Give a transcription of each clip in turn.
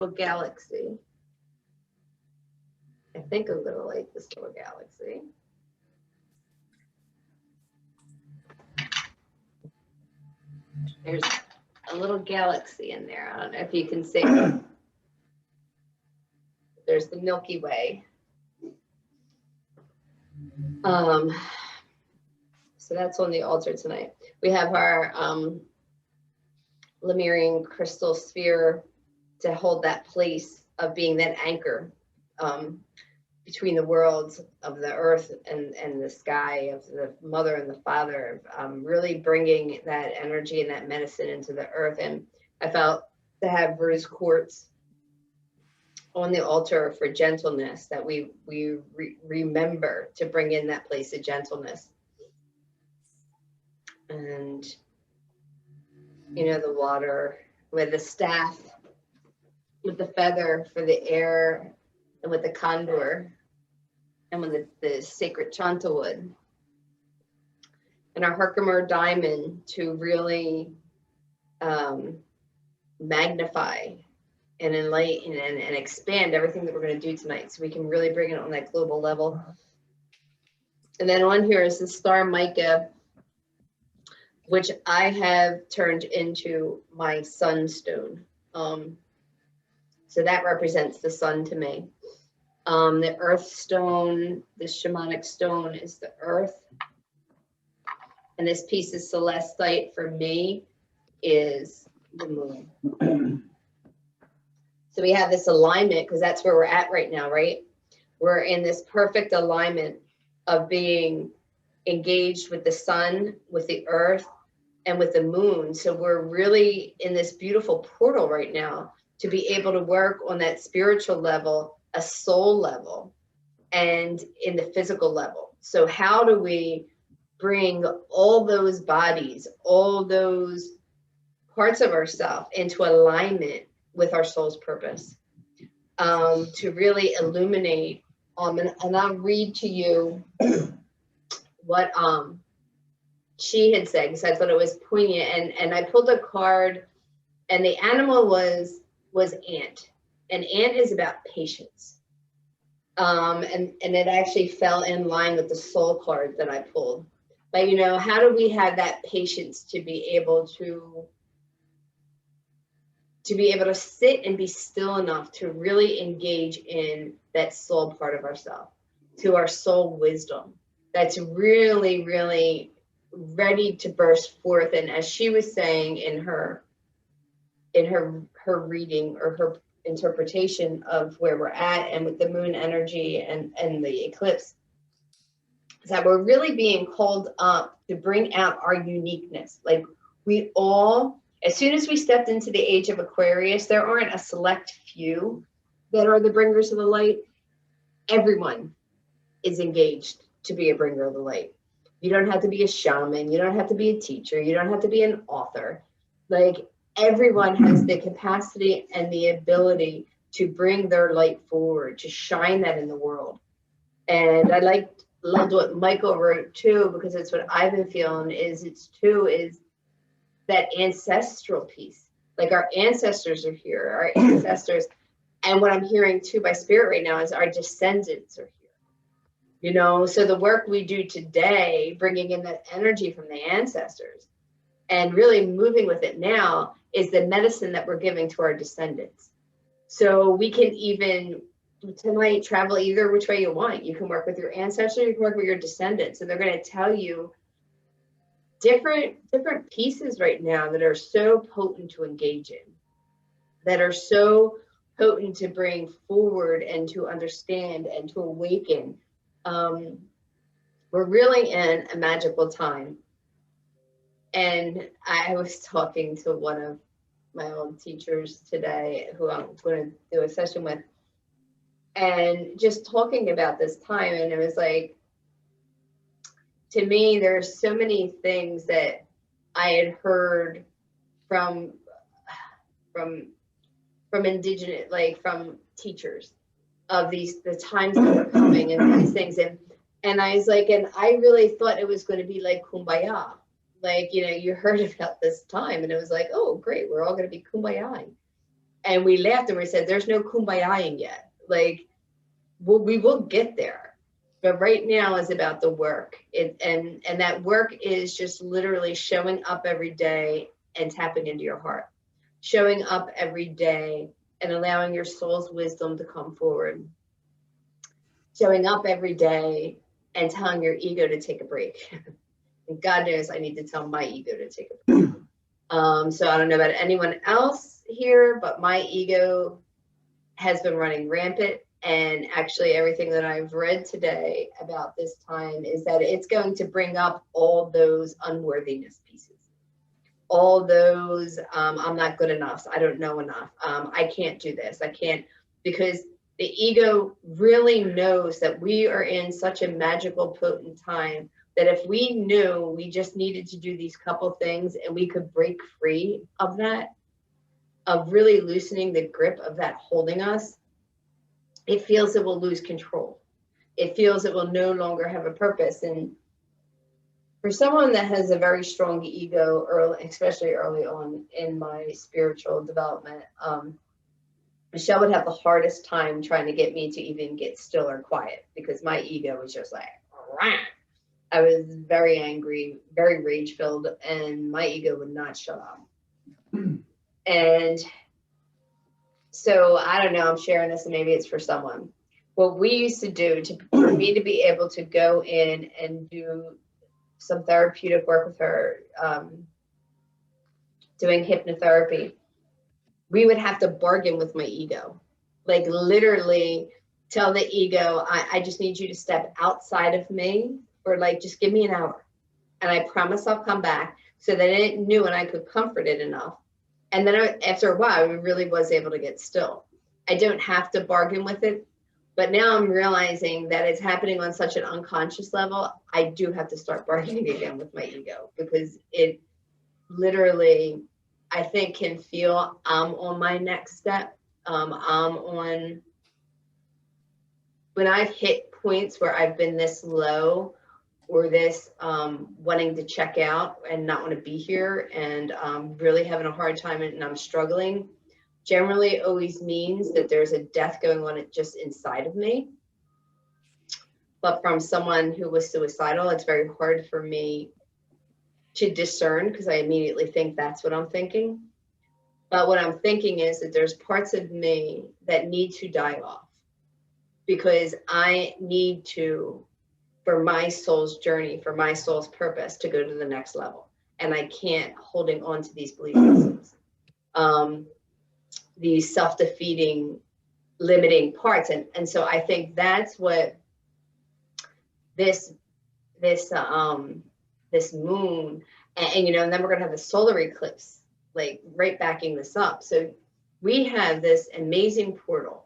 little galaxy. I think I'm going to light this little galaxy. There's a little galaxy in there. I don't know if you can see. There's the Milky Way. So that's on the altar tonight. We have our Lemurian crystal sphere to hold that place of being that anchor between the worlds of the earth and the sky, of the mother and the father, really bringing that energy and that medicine into the earth. And I felt to have rose quartz on the altar for gentleness, that we remember to bring in that place of gentleness. And, you know, the water with the staff, with the feather for the air, and with the condor, and with the sacred chantawood, and our Herkimer diamond to really magnify and enlighten and expand everything that we're going to do tonight, so we can really bring it on that global level. And then on here is the star mica, which I have turned into my sunstone. So that represents the sun to me. The earth stone, the shamanic stone, is the earth. And this piece of celestite for me is the moon. So we have this alignment, because that's where we're at right now, right? We're in this perfect alignment of being engaged with the sun, with the earth, and with the moon. So we're really in this beautiful portal right now to be able to work on that spiritual level, a soul level, and in the physical level. So how do we bring all those bodies, all those parts of ourselves into alignment with our soul's purpose, to really illuminate, and I'll read to you what she had said, because I thought it was poignant. And I pulled a card, and the animal was ant. And ant is about patience. And it actually fell in line with the soul card that I pulled. But, you know, how do we have that patience to be able to sit and be still enough to really engage in that soul part of ourselves, to our soul wisdom that's really, really ready to burst forth. And as she was saying in her reading, or her interpretation of where we're at, and with the moon energy and the eclipse, is that we're really being called up to bring out our uniqueness. Like, we all, as soon as we stepped into the age of Aquarius, there aren't a select few that are the bringers of the light. Everyone is engaged to be a bringer of the light. You don't have to be a shaman. You don't have to be a teacher. You don't have to be an author. Like, everyone has the capacity and the ability to bring their light forward, to shine that in the world. And I loved what Michael wrote too, because it's what I've been feeling, is that ancestral piece. Like, our ancestors are here, our ancestors. And what I'm hearing too by spirit right now is our descendants are here. You know, so the work we do today, bringing in that energy from the ancestors and really moving with it now, is the medicine that we're giving to our descendants. So we can even tonight travel either which way you want. You can work with your ancestors, you can work with your descendants, and they're going to tell you different pieces right now that are so potent to engage in, that are so potent to bring forward and to understand and to awaken. We're really in a magical time. And I was talking to one of my old teachers today, who I'm going to do a session with, and just talking about this time. And it was like, to me, there's so many things that I had heard from indigenous, like from teachers, of the times that were coming and these things. And I was like, and I really thought it was going to be like kumbaya. Like, you know, you heard about this time and it was like, oh, great, we're all going to be kumbaya. And we laughed and we said, there's no kumbayaing yet. Like, we will get there. But right now is about the work. And that work is just literally showing up every day and tapping into your heart. Showing up every day and allowing your soul's wisdom to come forward. Showing up every day and telling your ego to take a break. And God knows I need to tell my ego to take a break. So I don't know about anyone else here, but my ego has been running rampant. And actually everything that I've read today about this time is that it's going to bring up all those unworthiness pieces. All those, I'm not good enough, so I don't know enough. I can't do this, I can't, because the ego really knows that we are in such a magical, potent time that if we knew we just needed to do these couple things and we could break free of that, of really loosening the grip of that holding us, it feels it will lose control. It feels it will no longer have a purpose. And for someone that has a very strong ego, early, especially early on in my spiritual development, Michelle would have the hardest time trying to get me to even get still or quiet because my ego was just like, rah. I was very angry, very rage-filled, and my ego would not shut up. And so I don't know, I'm sharing this and maybe it's for someone. What we used to do for me to be able to go in and do some therapeutic work with her, doing hypnotherapy, we would have to bargain with my ego. Like literally tell the ego, I just need you to step outside of me for like, just give me an hour. And I promise I'll come back, so that it knew and I could comfort it enough. And then after a while, we really was able to get still. I don't have to bargain with it, but now I'm realizing that it's happening on such an unconscious level. I do have to start bargaining again with my ego because it literally, I think, can feel I'm on my next step. I'm on, when I've hit points where I've been this low or this wanting to check out and not want to be here and really having a hard time and I'm struggling, generally always means that there's a death going on just inside of me. But from someone who was suicidal, it's very hard for me to discern because I immediately think that's what I'm thinking. But what I'm thinking is that there's parts of me that need to die off because I need to, for my soul's journey, for my soul's purpose, to go to the next level. And I can't holding on to these belief systems, these self-defeating, limiting parts. And so I think that's what this moon, and you know, and then we're gonna have the solar eclipse, like right backing this up. So we have this amazing portal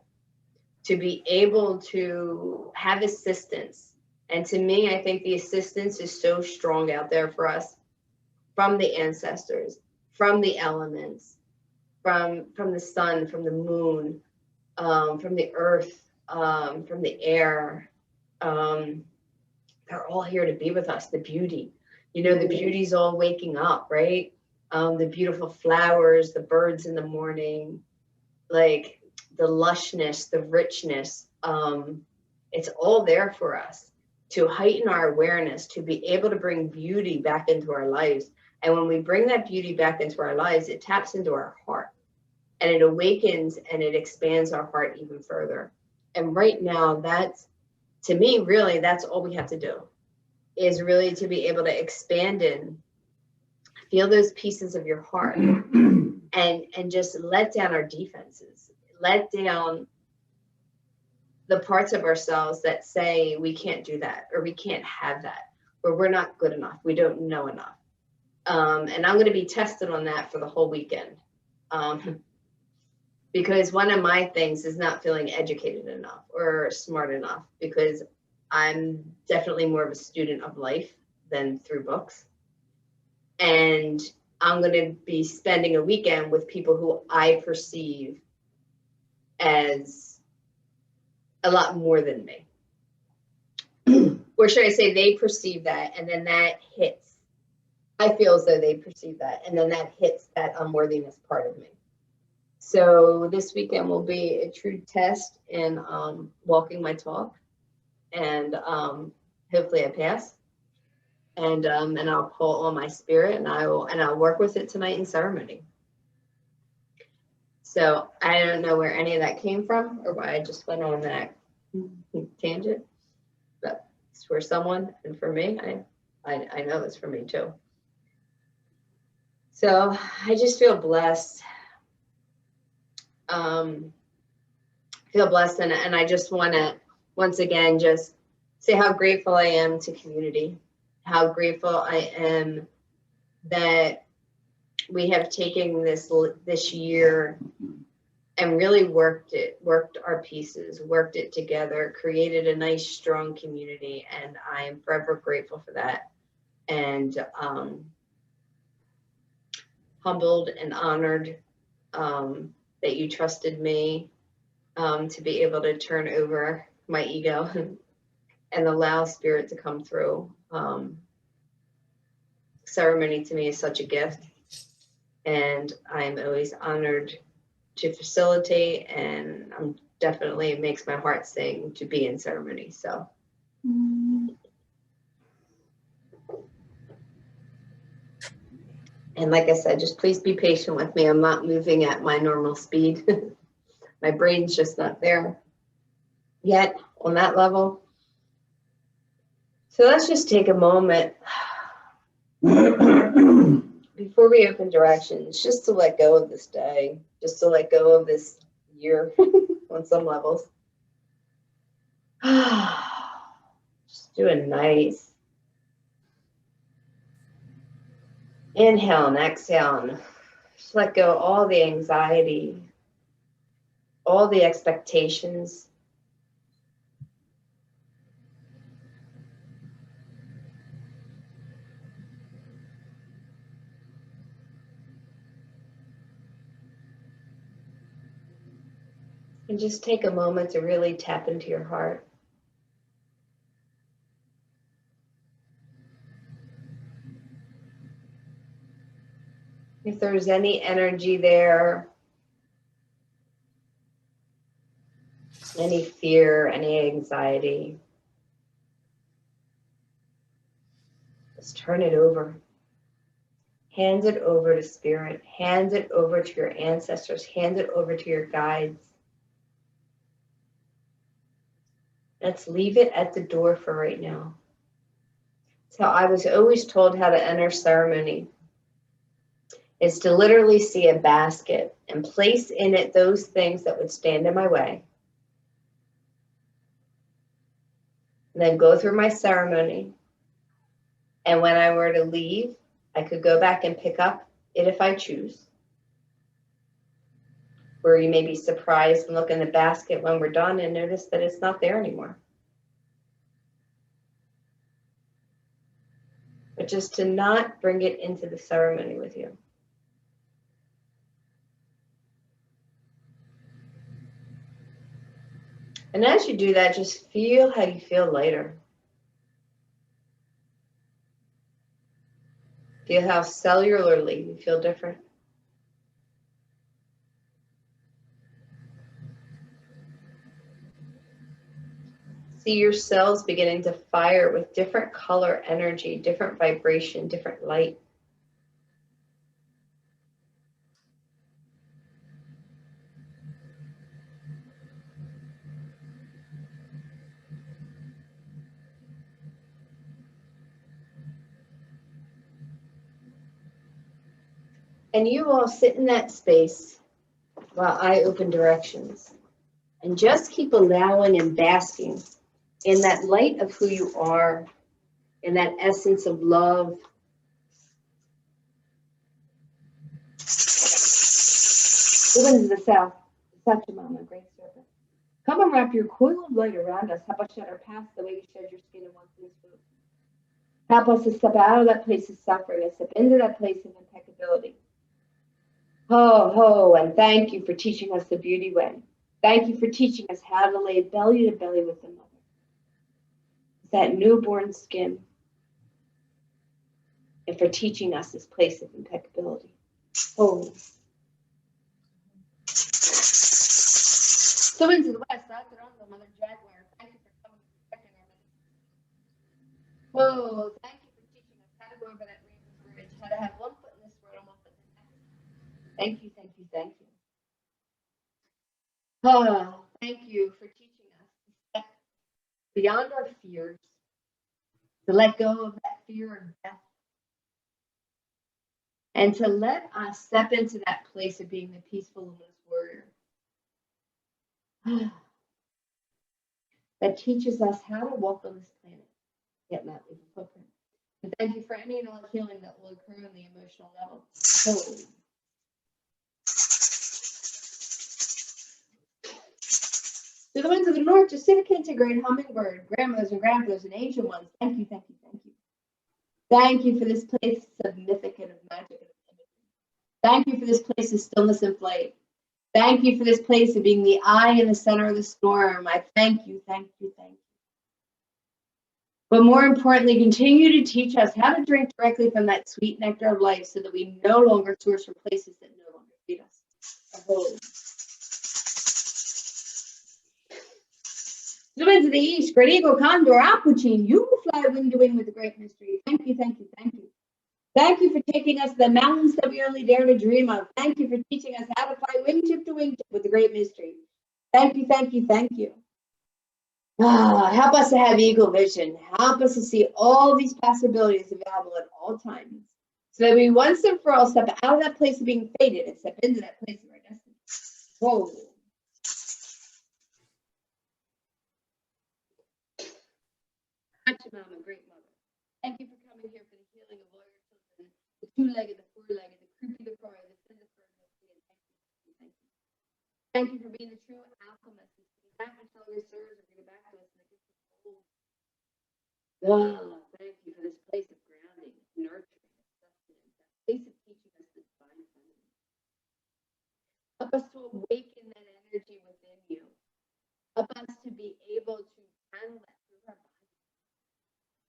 to be able to have assistance. And to me, I think the assistance is so strong out there for us from the ancestors, from the elements, from the sun, from the moon, from the earth, from the air. They're all here to be with us. The beauty, you know, the beauty's all waking up, right? The beautiful flowers, the birds in the morning, like the lushness, the richness. It's all there for us to heighten our awareness, to be able to bring beauty back into our lives. And when we bring that beauty back into our lives, it taps into our heart and it awakens and it expands our heart even further. And right now, that's, to me, really, that's all we have to do, is really to be able to expand in, feel those pieces of your heart and just let down our defenses, let down the parts of ourselves that say we can't do that, or we can't have that, or we're not good enough, we don't know enough. And I'm going to be tested on that for the whole weekend. Because one of my things is not feeling educated enough or smart enough, because I'm definitely more of a student of life than through books. And I'm going to be spending a weekend with people who I perceive as a lot more than me. Or should I say they perceive that, and then that hits. I feel as though they perceive that, and then that hits that unworthiness part of me. So this weekend will be a true test in walking my talk, and hopefully I pass. And I'll pull on my spirit, and I'll work with it tonight in ceremony. So I don't know where any of that came from or why I just went on that tangent, but it's for someone, and for me, I know it's for me too. So I just feel blessed. Feel blessed, and I just want to once again just say how grateful I am to community, how grateful I am that we have taken this year and really worked our pieces, worked it together, created a nice, strong community, and I am forever grateful for that. And humbled and honored that you trusted me to be able to turn over my ego and allow spirit to come through. Ceremony to me is such a gift, and I'm always honored to facilitate, and I'm definitely, it makes my heart sing to be in ceremony. So and like I said, just please be patient with me. I'm not moving at my normal speed. My brain's just not there yet on that level. So let's just take a moment before we open directions, just to let go of this day, just to let go of this year on some levels. Just do a nice inhale and exhale, and just let go of all the anxiety, all the expectations. And just take a moment to really tap into your heart. If there's any energy there, any fear, any anxiety, just turn it over. Hand it over to spirit. Hand it over to your ancestors. Hand it over to your guides. Let's leave it at the door for right now. So I was always told how to enter ceremony is to literally see a basket and place in it those things that would stand in my way. And then go through my ceremony. And when I were to leave, I could go back and pick up it if I choose. Where you may be surprised and look in the basket when we're done and notice that it's not there anymore. But just to not bring it into the ceremony with you. And as you do that, just feel how you feel lighter. Feel how cellularly you feel different. See your cells beginning to fire with different color energy, different vibration, different light. And you all sit in that space while I open directions. And just keep allowing and basking in that light of who you are, in that essence of love. Moving to the south, Sachamama, great serpent. Come and wrap your coil of light around us. Help us shed our past the way you shed your skin in one piece food. Help us to step out of that place of suffering and step into that place of impeccability. Ho, ho, and thank you for teaching us the beauty way. Thank you for teaching us how to lay belly to belly with the mother. That newborn skin. And for teaching us this place of impeccability. Holy. So into the west, the Mother Jaguar. Thank you for coming and protecting our ministry. Oh, thank you for teaching us how to go over that rainbow bridge, how to have one foot in this world and one foot in the next. Thank you, thank you, thank you. Oh, thank you for teaching us to step beyond our fears, to let go of that fear of death, and to let us step into that place of being the peaceful, luminous warrior. That teaches us how to walk on this planet, yet not leave a footprint. And thank you for any and all healing that will occur on the emotional level. To the winds of the north, to civic integrate, hummingbird, grandmothers and grandfathers and ancient ones, thank you, thank you, thank you. Thank you for this place of mythic and of magic and of imagery. Thank you for this place of stillness and flight. Thank you for this place of being the eye in the center of the storm. I thank you, thank you, thank you. But more importantly, continue to teach us how to drink directly from that sweet nectar of life so that we no longer source from places that no longer feed us. The winds of the east, great eagle, condor, aquachine, you fly wing to wing with the great mystery. Thank you, thank you, thank you. Thank you for taking us to the mountains that we only dare to dream of. Thank you for teaching us how to fly wingtip to wingtip with the great mystery. Thank you, thank you, thank you. Help us to have eagle vision. Help us to see all these possibilities available at all times, so that we once and for all step out of that place of being fated and step into that place of our destiny. Whoa. Mama, great mother. Thank you for coming here for the healing of all your children, the two-legged, the four-legged, the creepy, the crawly, the thin, the fur, the thank you. Thank you for being the true alchemist. That which all your serves are bring back to us in the gift of gold. Thank you for this place of grounding, nurturing, sustenance, that place of teaching us the divine feminine. Help us to awaken that energy within you. Help us to be able to channel that through our body,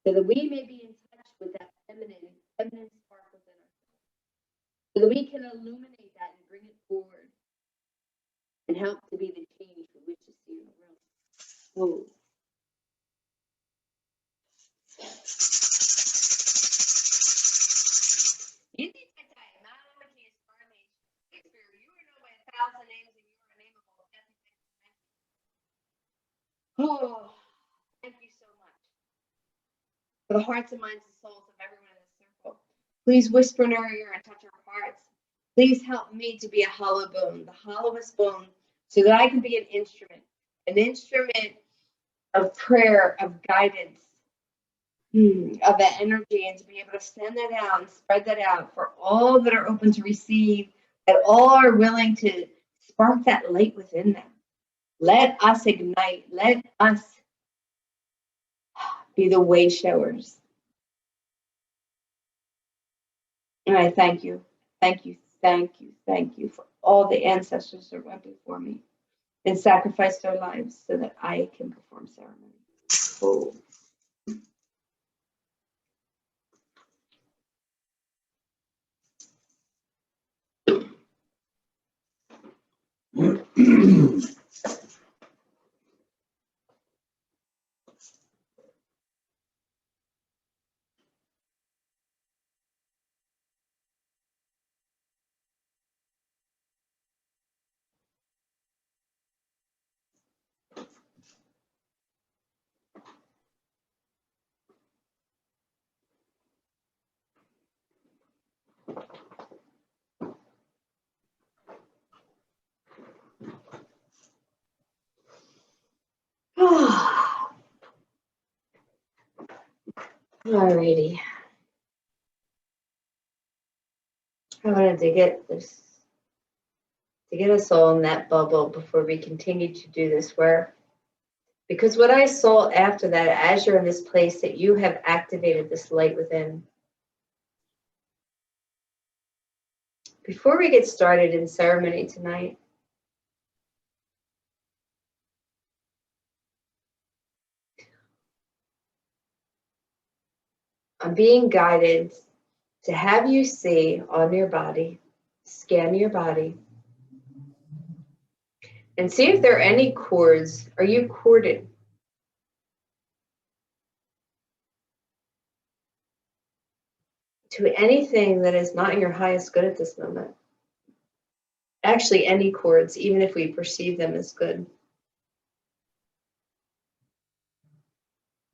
so that we may be in touch with that feminine spark within ourselves, so that we can illuminate that and bring it forward and help to be the change we wish to see in the world. Whoa. Oh, thank you so much for the hearts and minds and souls of everyone in this circle. Please whisper in our ear and touch our hearts. Please help me to be a hollow bone, the hollowest bone, so that I can be an instrument of prayer, of guidance, of that energy, and to be able to send that out and spread that out for all that are open to receive, that all are willing to spark that light within them. Let us ignite. Let us be the way showers. And I thank you, thank you, thank you, thank you for all the ancestors that went before me and sacrificed their lives so that I can perform ceremony. Oh. Alrighty. I wanted to get us all in that bubble before we continue to do this work. Because what I saw after that, as you're in this place, that you have activated this light within. Before we get started in ceremony tonight, I'm being guided to have you see on your body, scan your body, And see if there are any cords. Are you corded? To anything that is not your highest good at this moment. Actually, any cords, even if we perceive them as good.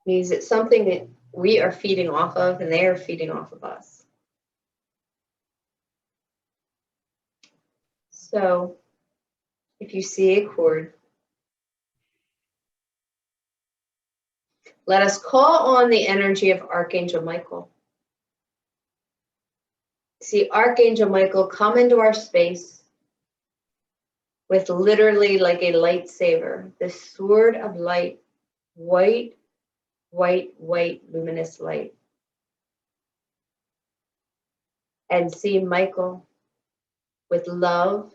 Means it's something that we are feeding off of and they are feeding off of us. So if you see a cord, let us call on the energy of Archangel Michael. See Archangel Michael come into our space with literally like a lightsaber, the sword of light, white, white, white, luminous light. And see Michael with love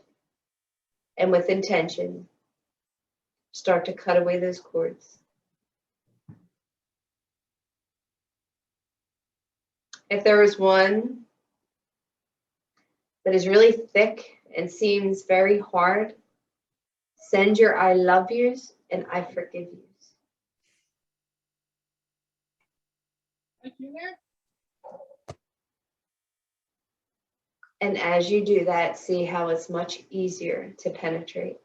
and with intention start to cut away those cords. If there is one that is really thick and seems very hard, send your I love yous and I forgive yous. And as you do that, see how it's much easier to penetrate.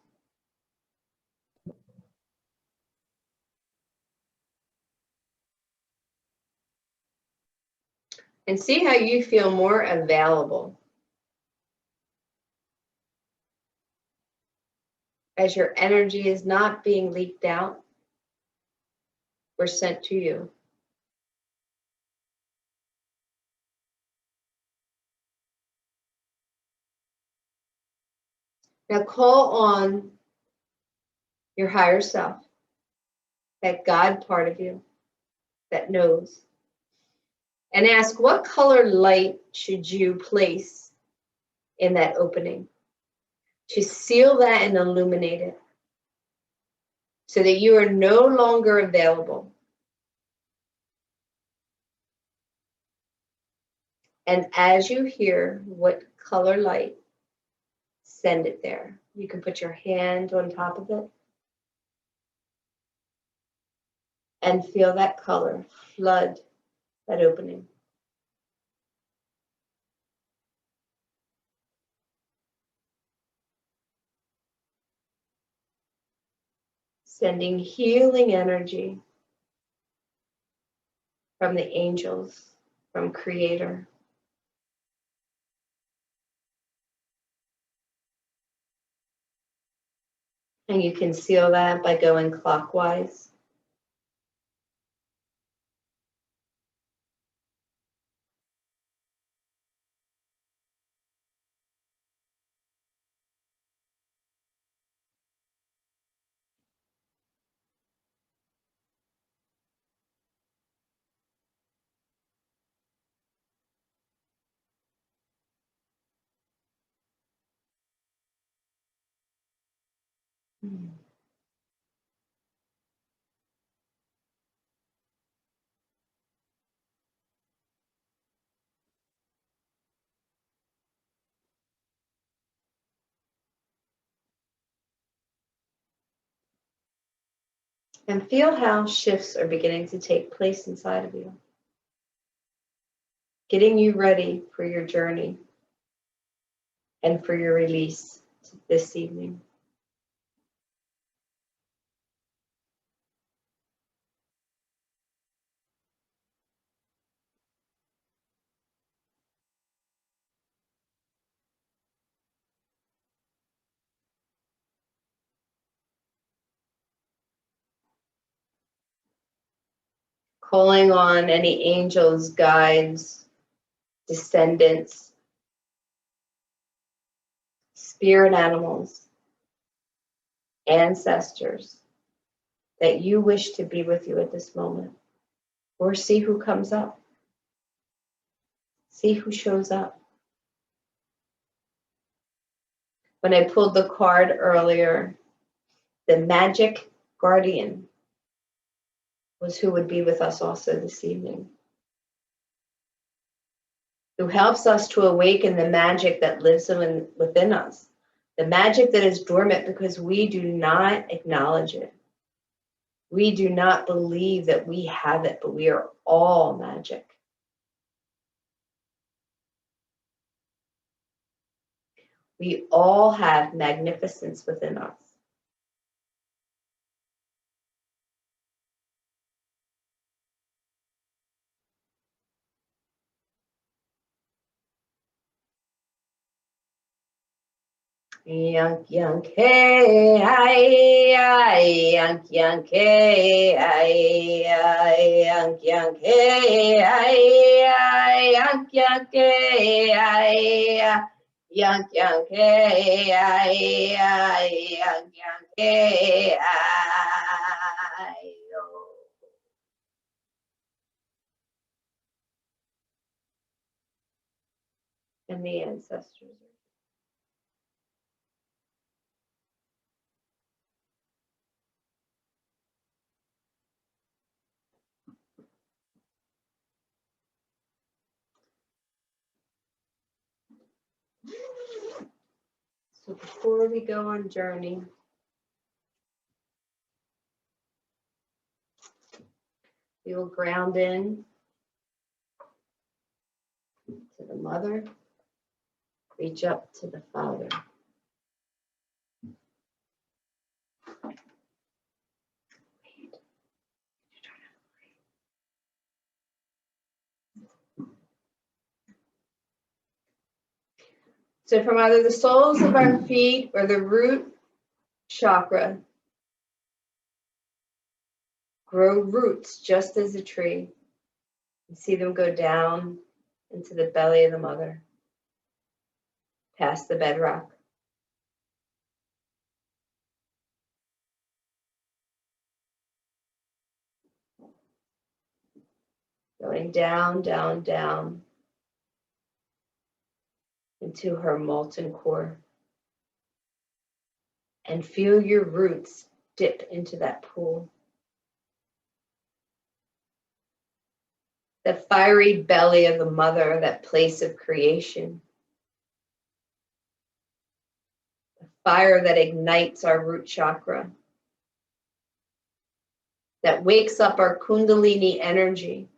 And see how you feel more available as your energy is not being leaked out or sent to you. Now call on your higher self, that God part of you that knows, and ask what color light should you place in that opening to seal that and illuminate it so that you are no longer available. And as you hear what color light, send it there. You can put your hand on top of it and feel that color flood that opening. Sending healing energy from the angels, from Creator. And you can seal that by going clockwise. And feel how shifts are beginning to take place inside of you, getting you ready for your journey and for your release this evening. Calling on any angels, guides, descendants, spirit animals, ancestors that you wish to be with you at this moment. Or see who comes up. See who shows up. When I pulled the card earlier, the magic guardian was who would be with us also this evening, who helps us to awaken the magic that lives within us, The magic that is dormant because we do not acknowledge it. We do not believe that we have it, but we are all magic. We all have magnificence within us. Yank, yank, hey, yank, yank, hey, yank, yank, hey, yank, yank, hey, yank, yank, hey, yank, yank, hey, and the ancestors. So before we go on journey, we will ground in to the mother, reach up to the father. So from either the soles of our feet or the root chakra, grow roots just as a tree. You see them go down into the belly of the mother, past the bedrock. Going down, down, down into her molten core. And feel your roots dip into that pool. The fiery belly of the mother, that place of creation. The fire that ignites our root chakra. That wakes up our kundalini energy.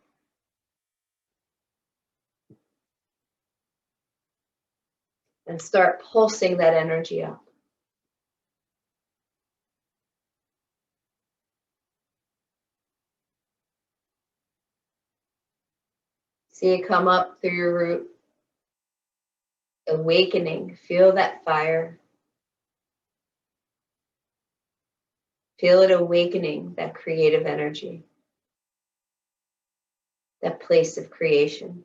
And start pulsing that energy up. See it come up through your root. Awakening. Feel that fire. Feel it awakening that creative energy. That place of creation.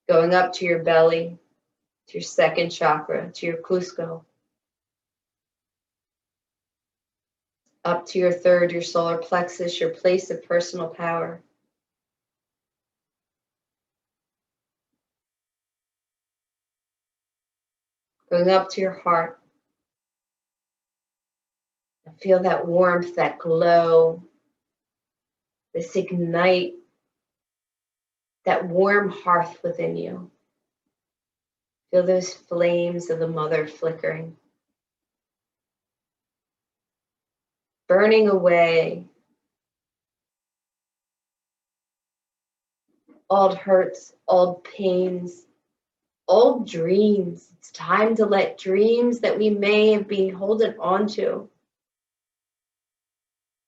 Going up to your belly, to your second chakra, to your Cusco. Up to your third, your solar plexus, your place of personal power. Going up to your heart. Feel that warmth, that glow, this ignite, that warm hearth within you. Feel those flames of the mother flickering. Burning away old hurts, old pains, old dreams. It's time to let dreams that we may have been holding on to,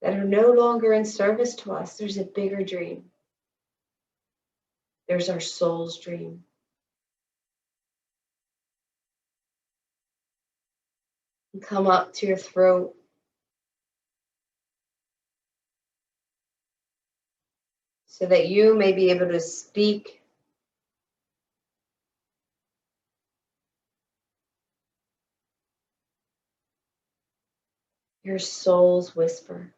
that are no longer in service to us. There's a bigger dream. There's our soul's dream. And come up to your throat. So that you may be able to speak your soul's whisper.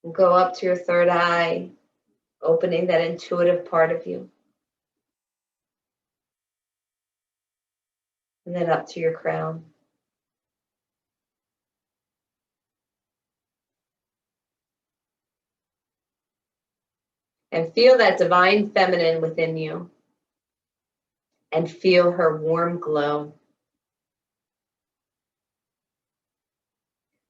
And go up to your third eye, opening that intuitive part of you. And then up to your crown. And feel that divine feminine within you. And feel her warm glow.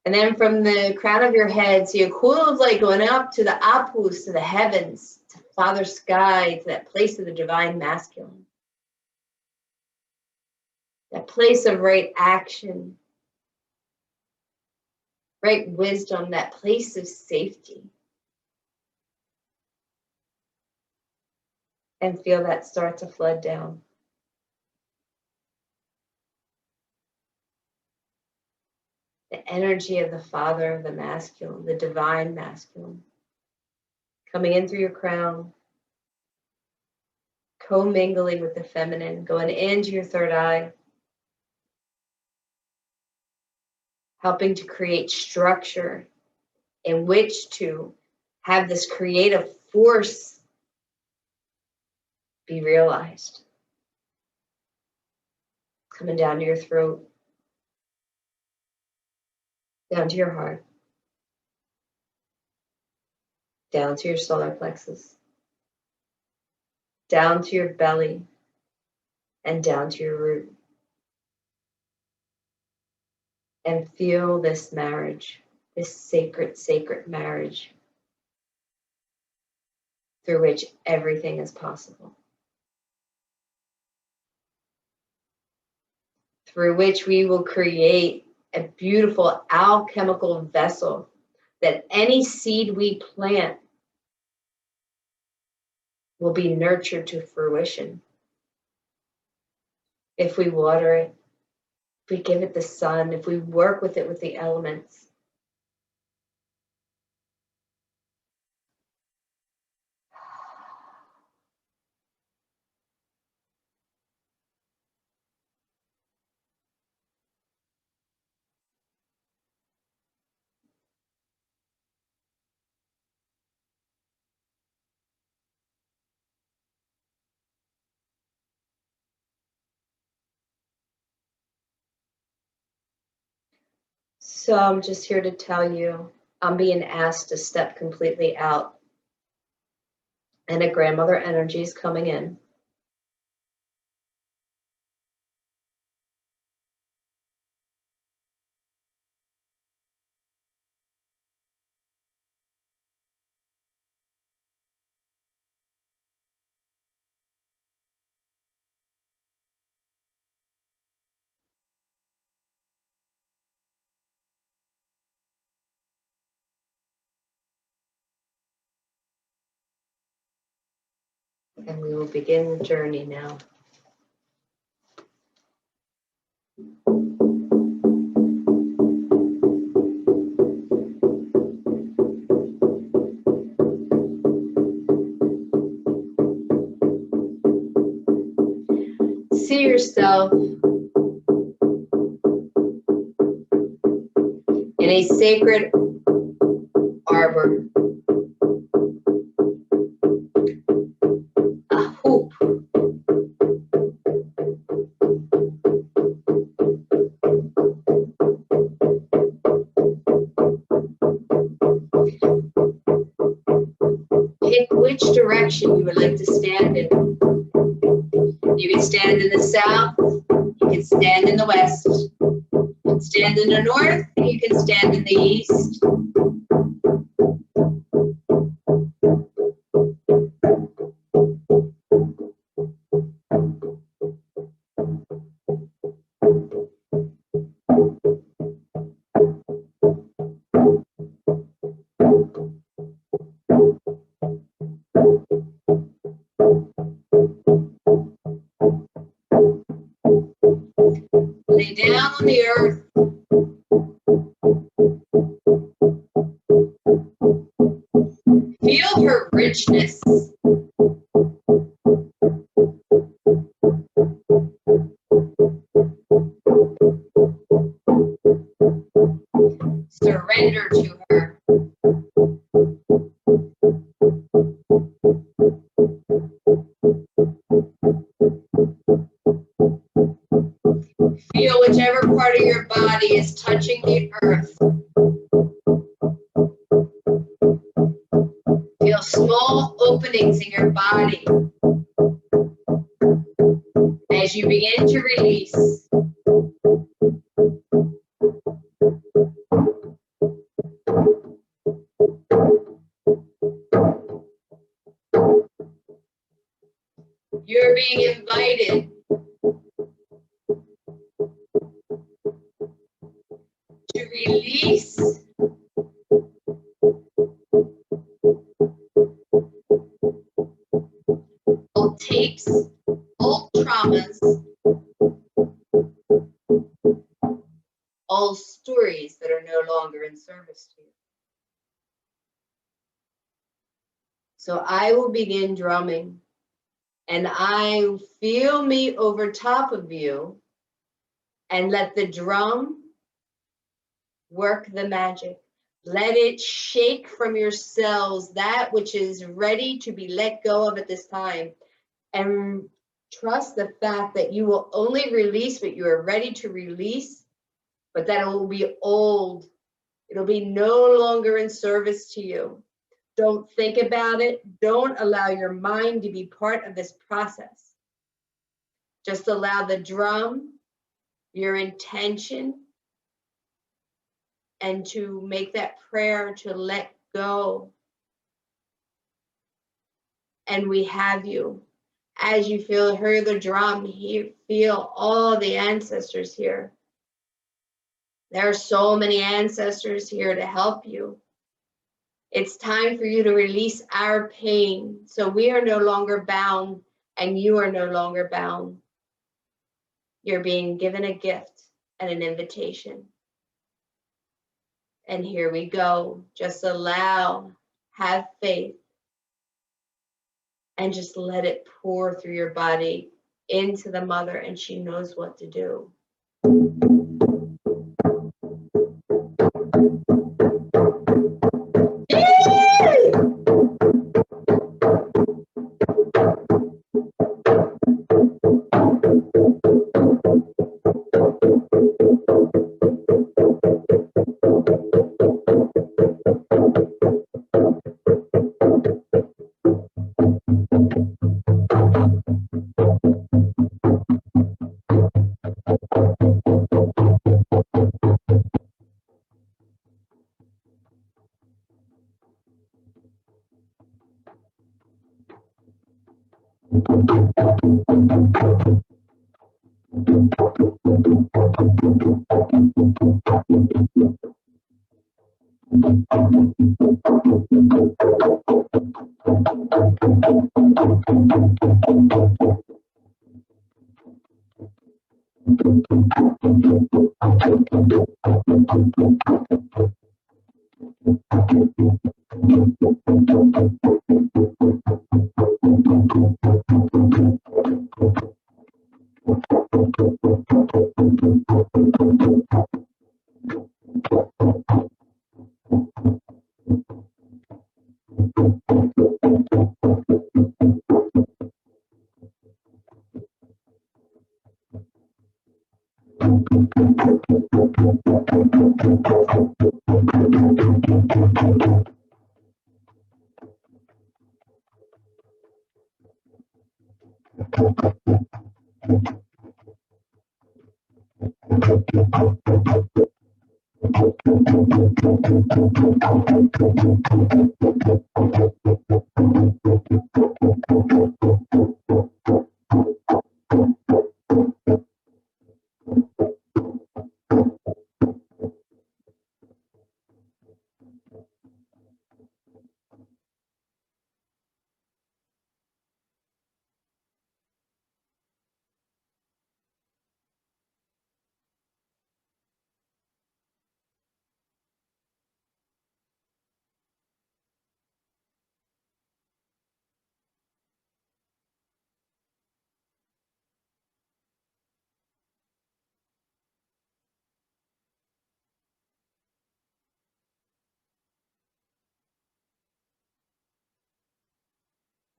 And then from the crown of your head, see a coil of light going up to the apus, to the heavens, to Father Sky, to that place of the divine masculine. That place of right action, right wisdom, that place of safety. And feel that start to flood down. The energy of the Father of the masculine, the divine masculine, coming in through your crown, commingling with the feminine, going into your third eye, helping to create structure in which to have this creative force be realized. Coming down to your throat, down to your heart, down to your solar plexus, down to your belly, and down to your root. And feel this marriage, this sacred, sacred marriage through which everything is possible. Through which we will create a beautiful alchemical vessel that any seed we plant will be nurtured to fruition. If we water it, if we give it the sun, if we work with it with the elements. So I'm just here to tell you, I'm being asked to step completely out. And a grandmother energy is coming in. And we will begin the journey now. See yourself in a sacred arbor, a hoop, pick which direction you would like to stand in. You can stand in the south, you can stand in the west, you can stand in the north, and you can stand in the east. Lay down on the earth. Feel her richness. Surrender to her. Feel whichever part of your body is touching the earth. Feel Feel small openings in your body as you begin to release. You're being invited to release old tapes, old traumas, old stories that are no longer in service to you. So I will begin drumming, and I feel me over top of you, and let the drum work the magic. Let it shake from your cells that which is ready to be let go of at this time. And trust the fact that you will only release what you are ready to release, but that it will be old. It'll be no longer in service to you. Don't think about it. Don't allow your mind to be part of this process. Just allow the drum, your intention, and to make that prayer to let go. And we have you. As you hear the drum, feel all the ancestors here. There are so many ancestors here to help you. It's time for you to release our pain. So we are no longer bound, and you are no longer bound. You're being given a gift and an invitation. And here we go. Just allow, have faith, and just let it pour through your body into the mother, and she knows what to do.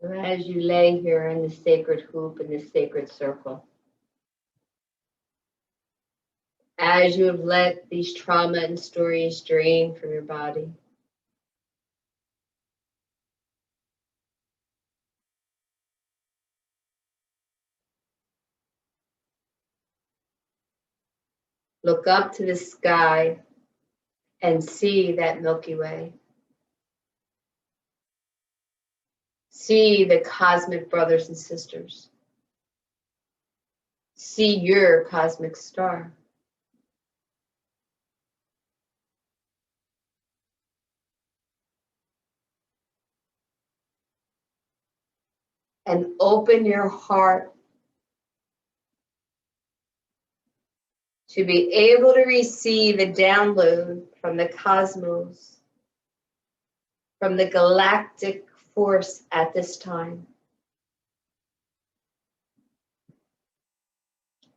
As you lay here in the sacred hoop, in the sacred circle, as you have let these trauma and stories drain from your body, Look up to the sky and see that Milky Way. See the cosmic brothers and sisters. See your cosmic star. And open your heart to be able to receive a download from the cosmos, from the galactic force at this time.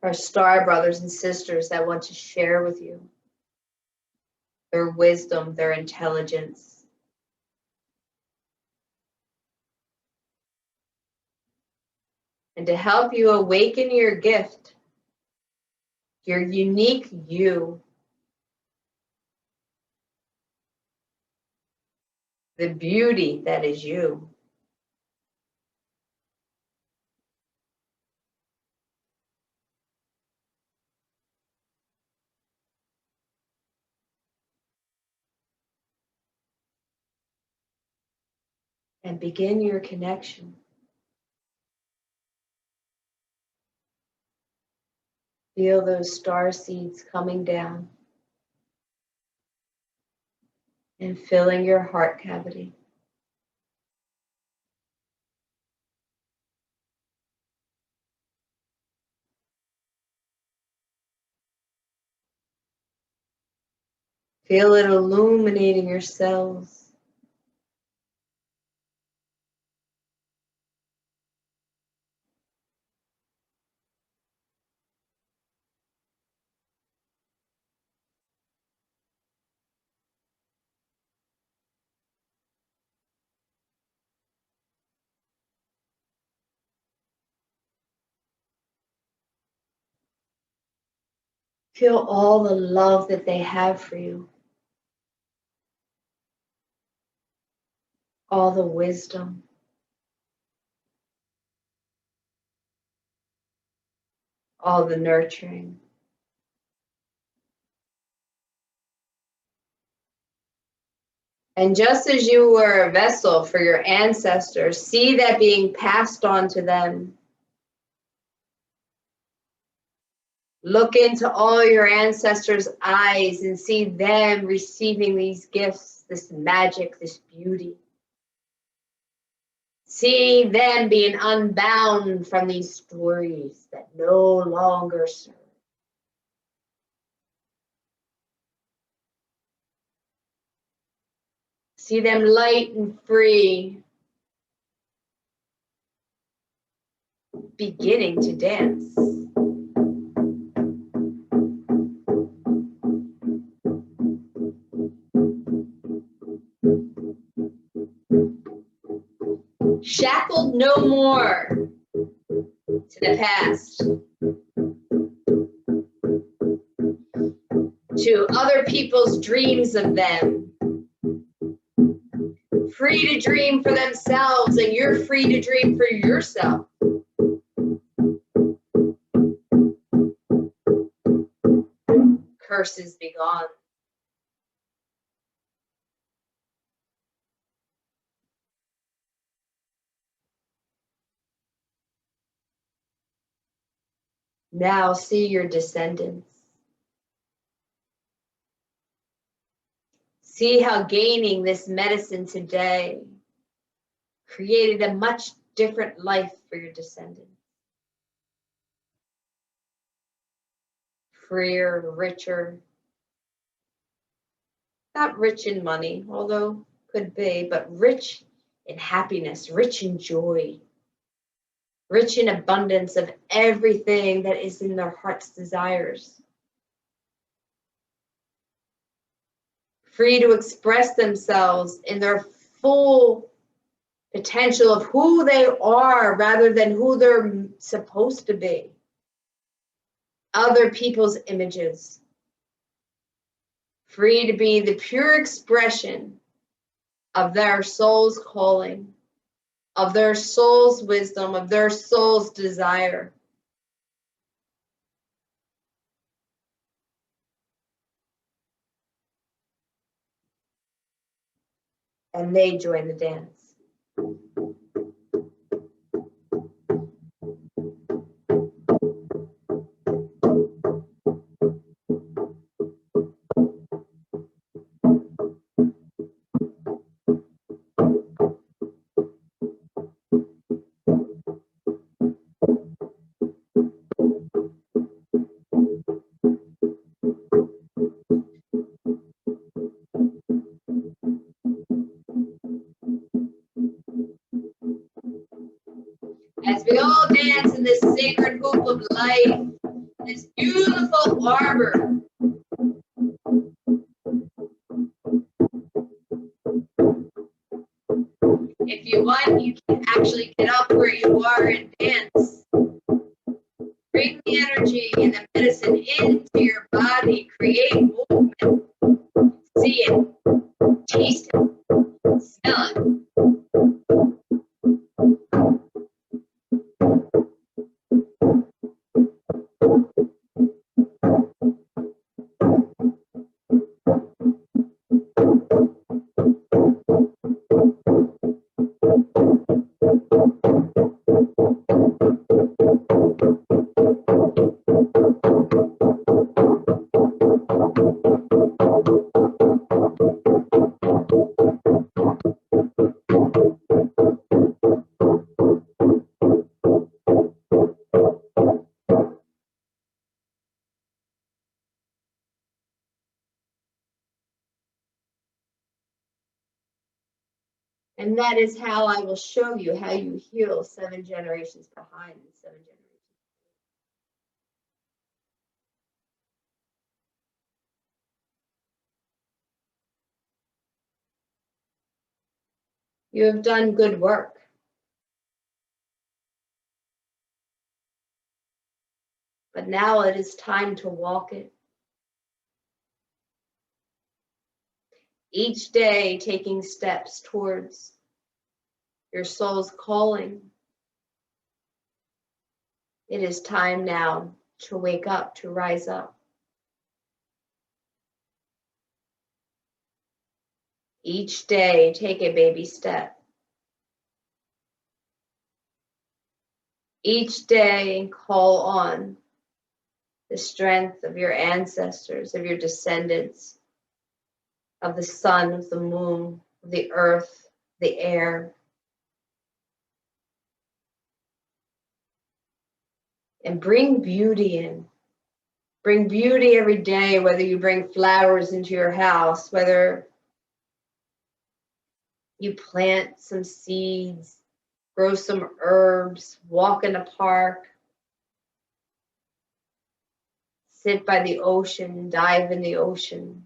Our star brothers and sisters that want to share with you their wisdom, their intelligence. And to help you awaken your gift, your unique you, the beauty that is you. And begin your connection. Feel those star seeds coming down and filling your heart cavity. Feel it illuminating your cells. Feel all the love that they have for you. All the wisdom. All the nurturing. And just as you were a vessel for your ancestors, see that being passed on to them. Look into all your ancestors' eyes and see them receiving these gifts, this magic, this beauty. See them being unbound from these stories that no longer serve. See them light and free, beginning to dance. Shackled no more to the past, to other people's dreams of them. Free to dream for themselves, and you're free to dream for yourself. Curses be gone. Now see your descendants. See how gaining this medicine today created a much different life for your descendants. Freer, richer. Not rich in money, although could be, but rich in happiness, rich in joy, rich in abundance of everything that is in their heart's desires. Free to express themselves in their full potential of who they are rather than who they're supposed to be. Other people's images. Free to be the pure expression of their soul's calling, of their soul's wisdom, of their soul's desire. and they join the dance. As we all dance in this sacred hoop of life, this beautiful arbor. If you want, you can actually get up where you are and dance. Bring the energy and the medicine into your body. Create movement. See it. Taste it. Smell it. And that is how I will show you how you heal 7 generations behind and 7 generations. You have done good work. But now it is time to walk it. Each day taking steps towards your soul's calling. It is time now to wake up, to rise up. Each day take a baby step. Each day call on the strength of your ancestors, of your descendants, of the sun, of the moon, of the earth, the air. And bring beauty in. Bring beauty every day, whether you bring flowers into your house, whether you plant some seeds, grow some herbs, walk in a park, sit by the ocean, dive in the ocean.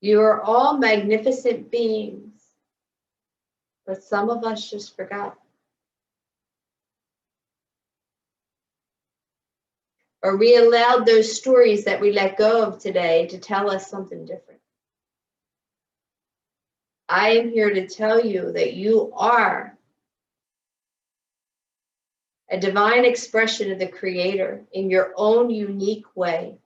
You are all magnificent beings, but some of us just forgot. Or we allowed those stories that we let go of today to tell us something different. I am here to tell you that you are a divine expression of the Creator in your own unique way.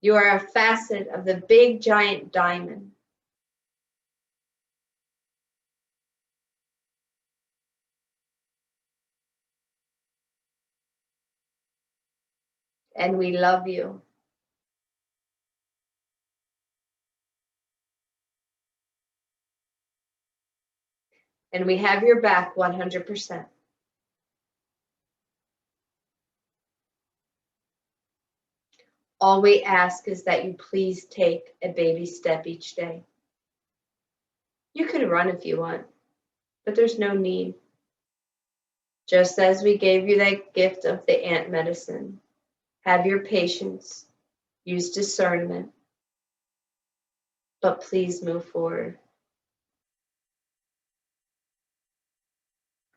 You are a facet of the big giant diamond. And we love you. And we have your back 100%. All we ask is that you please take a baby step each day. You can run if you want, but there's no need. Just as we gave you that gift of the ant medicine, have your patience, use discernment, but please move forward.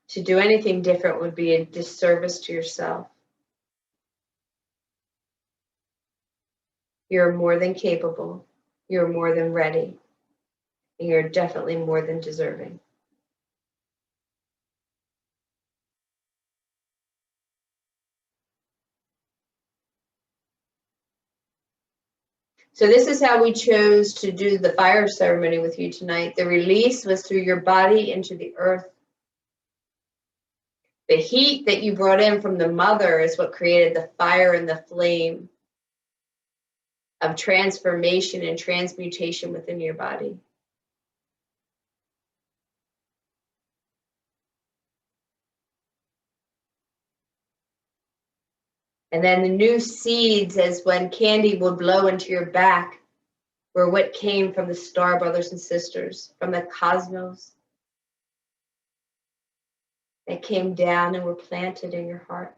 To do anything different would be a disservice to yourself. You're more than capable, you're more than ready, and you're definitely more than deserving. So this is how we chose to do the fire ceremony with you tonight. The release was through your body into the earth. The heat that you brought in from the mother is what created the fire and the flame of transformation and transmutation within your body. And then the new seeds, as when candy would blow into your back, were what came from the star brothers and sisters, from the cosmos. They came down and were planted in your heart.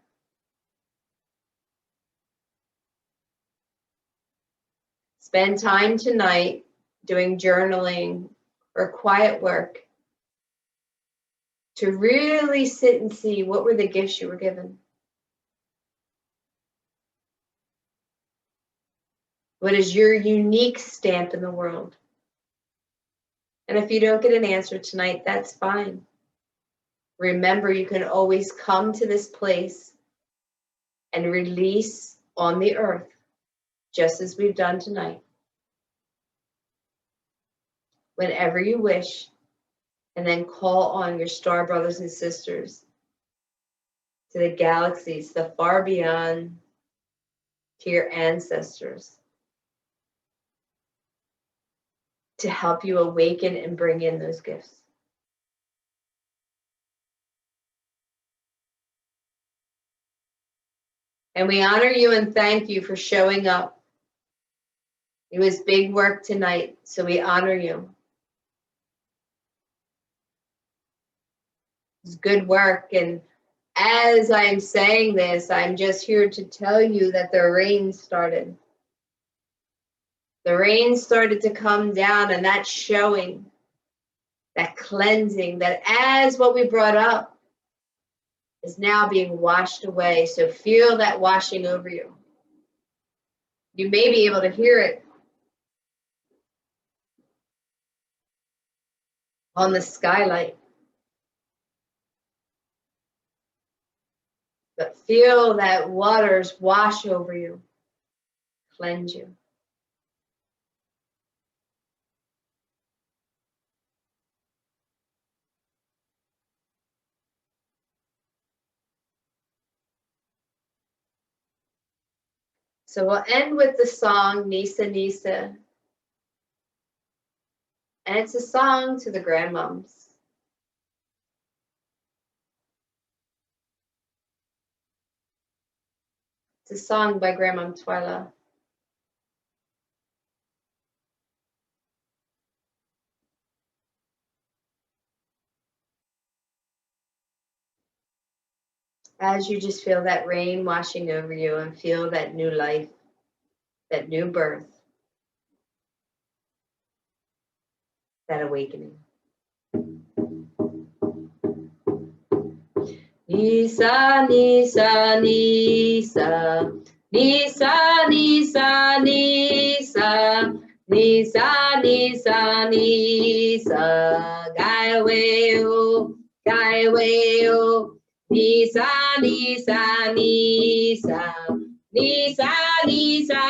Spend time tonight doing journaling or quiet work to really sit and see what were the gifts you were given. What is your unique stamp in the world? And if you don't get an answer tonight, that's fine. Remember, you can always come to this place and release on the earth, just as we've done tonight. Whenever you wish, and then call on your star brothers and sisters to the galaxies, the far beyond, to your ancestors, to help you awaken and bring in those gifts. And we honor you and thank you for showing up. It was big work tonight, so we honor you. It's good work. And as I'm saying this, I'm just here to tell you that the rain started. The rain started to come down, and that's showing, that cleansing, that as what we brought up is now being washed away. So feel that washing over you. You may be able to hear it on the skylight. But feel that waters wash over you, cleanse you. So we'll end with the song Nisa Nisa. And it's a song to the grandmoms. It's a song by Grandmom Twyla. As you just feel that rain washing over you and feel that new life, that new birth, that awakening. Nisa, Nisa, Nisa, Nisa, Nisa, Nisa, Nisa, Nisa, Nisa, Gaiweo, Gaiweo, Nisa, Nisa, Nisa, Nisa, Nisa,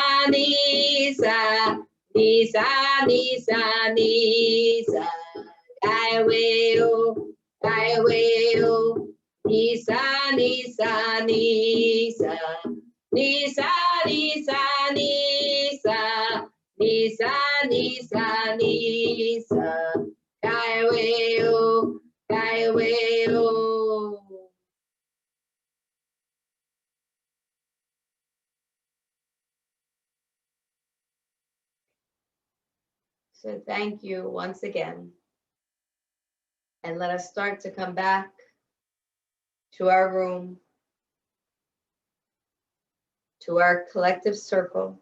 Nisa, Nisa, Nisa, Nisa, Gaiweo, Gaiweo. Nisa, Nisa, Nisa, Nisa, Nisa, Nisa, Nisa, Nisa, Nisa, Kaiweo, Kaiweo. So thank you once again. And let us start to come back to our room, to our collective circle.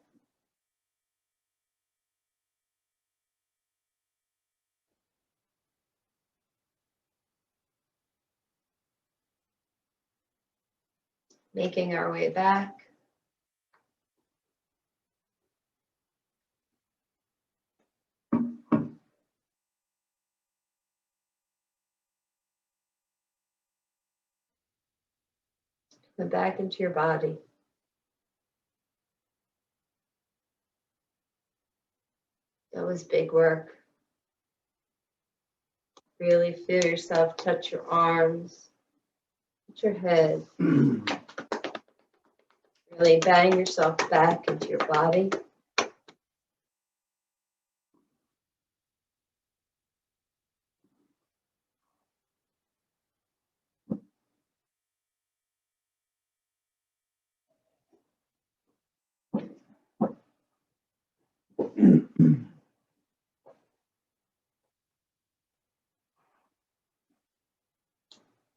Making our way back. And back into your body. was big work. Really feel yourself touch your arms, touch your head. Really bang yourself back into your body.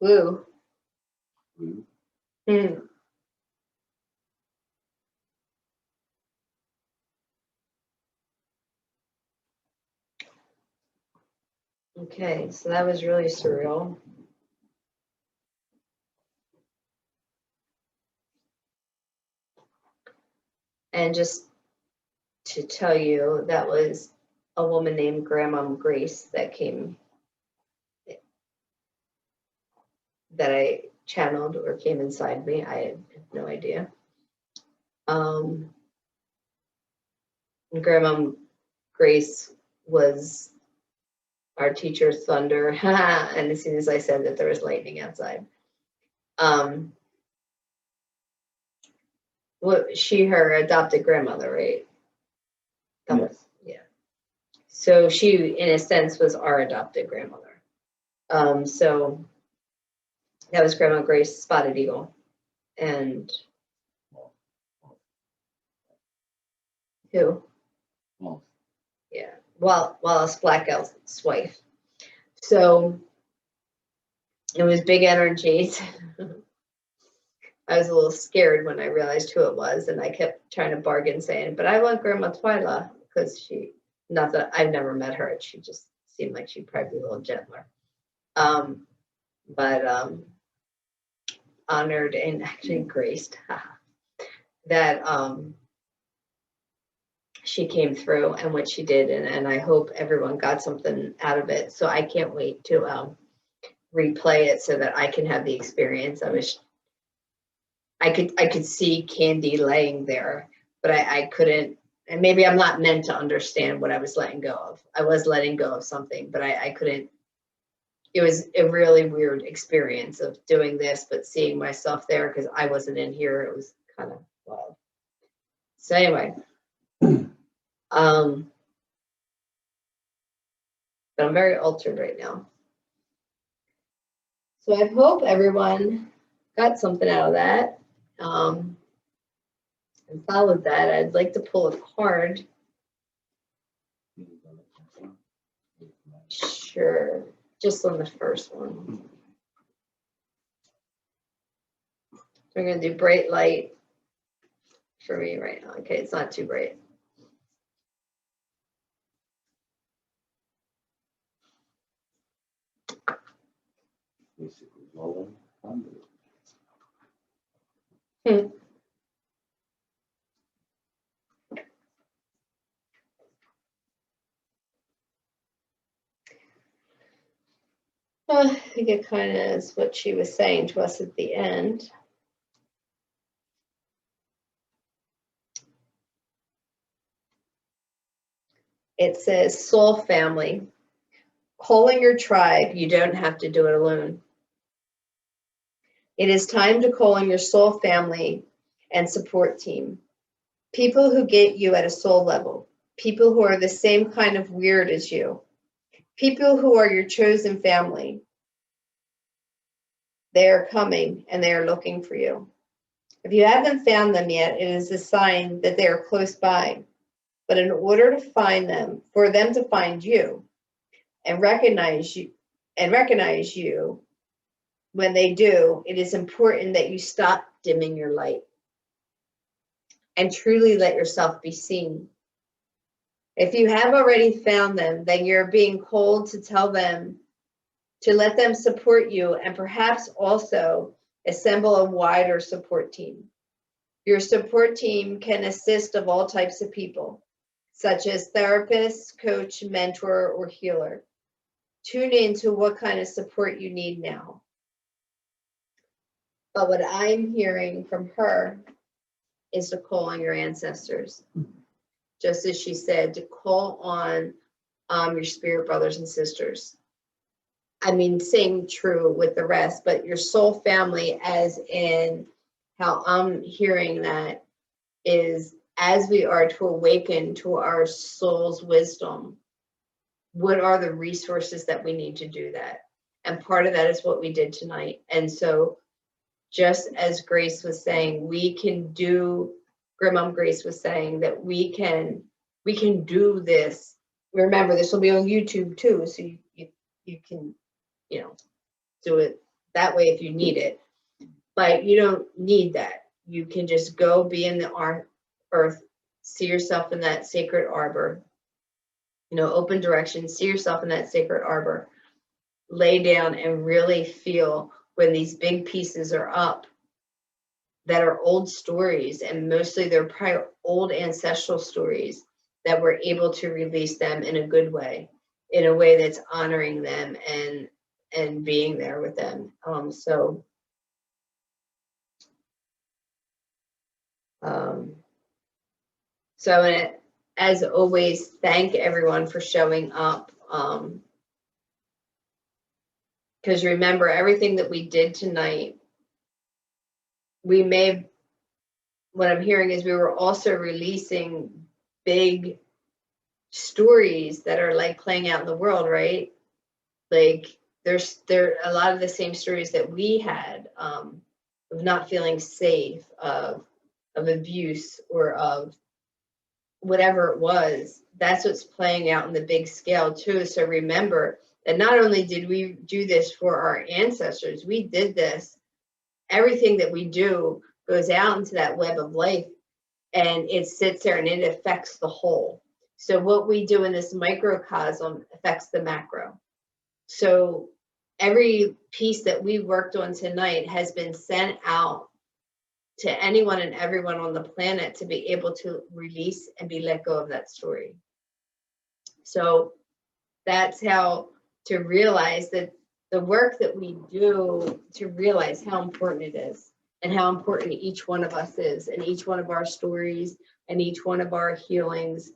Woo. Mm. Okay, so that was really surreal. And just to tell you, that was a woman named Grandma Grace that came, that I channeled or came inside me. I had no idea. Grandma Grace was our teacher, Thunder. And as soon as I said that, there was lightning outside. Her adopted grandmother, right? That was, yeah. So she, in a sense, was our adopted grandmother. So that was Grandma Grace Spotted Eagle. And who? Yeah. Wallace Black Elk's wife. So it was big energies. I was a little scared when I realized who it was, and I kept trying to bargain, saying, "But I want Grandma Twyla," because she, not that I've never met her, she just seemed like she'd probably be a little gentler. But honored and actually graced that she came through and what she did, and I hope everyone got something out of it. So I can't wait to replay it so that I can have the experience. I could see Candy laying there, but I couldn't, and maybe I'm not meant to understand what I was letting go of. I was letting go of something, but I couldn't. It was a really weird experience of doing this, but seeing myself there because I wasn't in here. It was kind of wild. So anyway, but I'm very altered right now. So I hope everyone got something out of that. And followed that. I'd like to pull a card. Sure, just on the first one. We're going to do bright light for me right now. Okay, it's not too bright. I think it kind of is what she was saying to us at the end. It says, soul family, calling your tribe, you don't have to do it alone. It is time to call on your soul family and support team. People who get you at a soul level. People who are the same kind of weird as you. People who are your chosen family. They are coming and they are looking for you. If you haven't found them yet, it is a sign that they are close by. But in order to find them, for them to find you and recognize you, when they do, it is important that you stop dimming your light and truly let yourself be seen. If you have already found them, then you're being called to tell them, to let them support you, and perhaps also assemble a wider support team. Your support team can assist of all types of people, such as therapist, coach, mentor, or healer. Tune in to what kind of support you need now. But what I'm hearing from her is to call on your ancestors, just as she said, to call on your spirit brothers and sisters. I mean, same true with the rest, but your soul family, as in how I'm hearing that, is as we are to awaken to our soul's wisdom, what are the resources that we need to do that? And part of that is what we did tonight. And so just as Grace was saying, we can do, Grandmom Grace was saying that we can do this. Remember, this will be on YouTube too, so you can, do it that way if you need it. But you don't need that. You can just go be in the earth, see yourself in that sacred arbor, open direction, see yourself in that sacred arbor, lay down and really feel when these big pieces are up that are old stories, and mostly they're probably old ancestral stories, that we're able to release them in a good way, in a way that's honoring them and being there with them. So as always, thank everyone for showing up. Because remember, everything that we did tonight, what I'm hearing is we were also releasing big stories that are like playing out in the world, right? Like there a lot of the same stories that we had, of not feeling safe, of abuse, or of whatever it was. That's what's playing out in the big scale too. So remember that not only did we do this for our ancestors, we did this. Everything that we do goes out into that web of life, and it sits there and it affects the whole. So what we do in this microcosm affects the macro. So every piece that we worked on tonight has been sent out to anyone and everyone on the planet to be able to release and be let go of that story. So that's how to realize that the work that we do, to realize how important it is and how important each one of us is, and each one of our stories and each one of our healings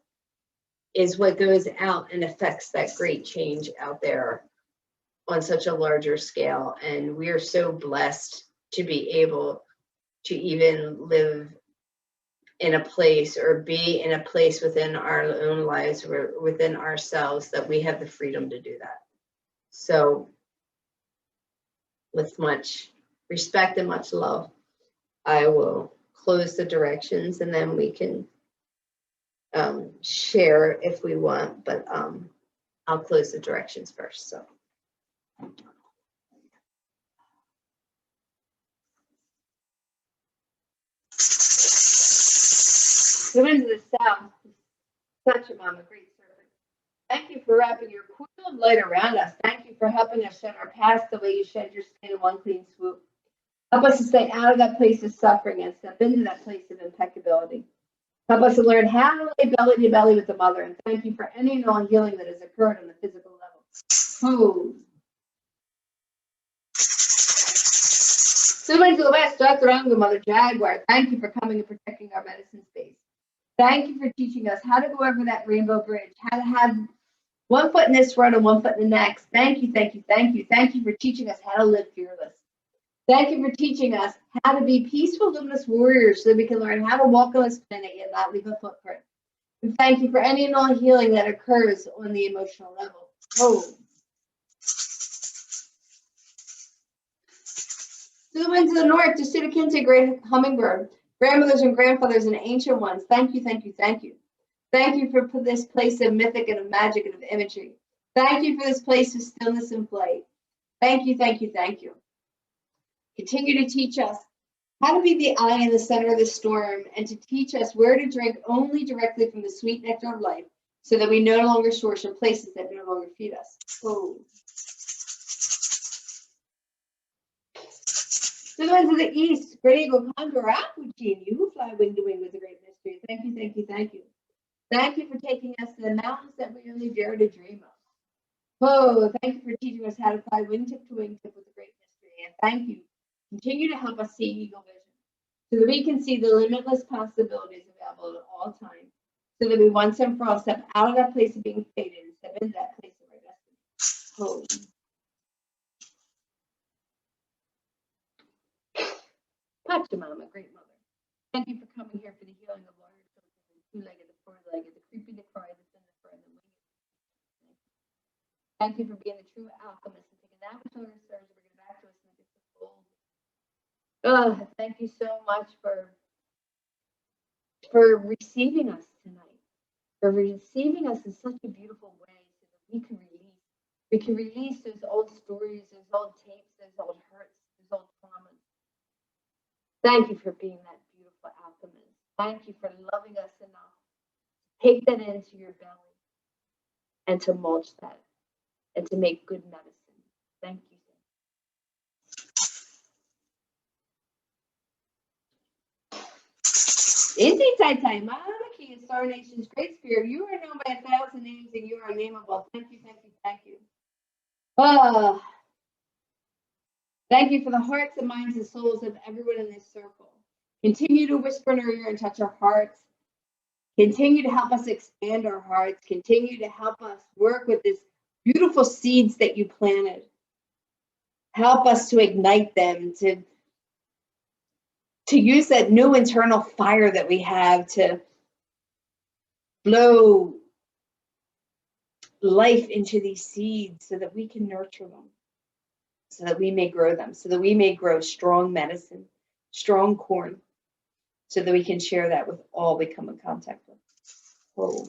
is what goes out and affects that great change out there on such a larger scale. And we are so blessed to be able to even live in a place, or be in a place within our own lives, or within ourselves, that we have the freedom to do that. So with much respect and much love, I will close the directions, and then we can share if we want, but I'll close the directions first. So. Go into the south, such a mama, great servant. Thank you for wrapping your coil of light around us. Thank you for helping us shed our past the way you shed your skin in one clean swoop. Help us to stay out of that place of suffering and step into that place of impeccability. Help us to learn how to lay belly to belly with the mother. And thank you for any and all healing that has occurred on the physical level. Oh. Zoom to the west, Chaturanga, Mother Jaguar. Thank you for coming and protecting our medicine space. Thank you for teaching us how to go over that rainbow bridge, how to have one foot in this world and one foot in the next. Thank you, thank you, thank you. Thank you for teaching us how to live fearless. Thank you for teaching us how to be peaceful, luminous warriors, so that we can learn how to walk on this planet and not leave a footprint. And thank you for any and all healing that occurs on the emotional level. Oh. Zoom into the north to Sudakinte, great hummingbird, grandmothers and grandfathers and ancient ones. Thank you, thank you, thank you. Thank you for this place of mythic and of magic and of imagery. Thank you for this place of stillness and flight. Thank you, thank you, thank you. Continue to teach us how to be the eye in the center of the storm, and to teach us where to drink only directly from the sweet nectar of life, so that we no longer source from places that no longer feed us. Oh. To the ones of the east, great eagle condor, Aquagene, you who fly wing to wing with a great mystery. Thank you, thank you, thank you. Thank you for taking us to the mountains that we only dare to dream of. Oh, thank you for teaching us how to fly wingtip to wingtip with a great mystery. And thank you. Continue to help us see eagle vision, so that we can see the limitless possibilities available at all times. So that we once and for all step out of that place of being faded and step into that place of our destiny. Home. Pachamama, great mother. Thank you for coming here for the healing of water, the two-legged, the four-legged, the creepy, the cry, the thin, the fur, and the winged. Thank you for being the true alchemist and taking that which other stars and bringing it back to us in the gift of gold. Oh, thank you so much for receiving us tonight, for receiving us in such a beautiful way so that we can release. We can release those old stories, those old tapes, those old hurts, those old traumas. Thank you for being that beautiful alchemist. Thank you for loving us enough. Take that into your belly and to mulch that and to make good medicine. Thank you. Indeed, Tai Tai, Maliki, Star Nation's Great Spirit. You are known by 1,000 names and you are nameable. Thank you, thank you, thank you. Oh, thank you for the hearts and minds and souls of everyone in this circle. Continue to whisper in our ear and touch our hearts. Continue to help us expand our hearts. Continue to help us work with these beautiful seeds that you planted. Help us to ignite them, to use that new internal fire that we have to blow life into these seeds so that we can nurture them, so that we may grow them, so that we may grow strong medicine, strong corn, so that we can share that with all we come in contact with. Oh.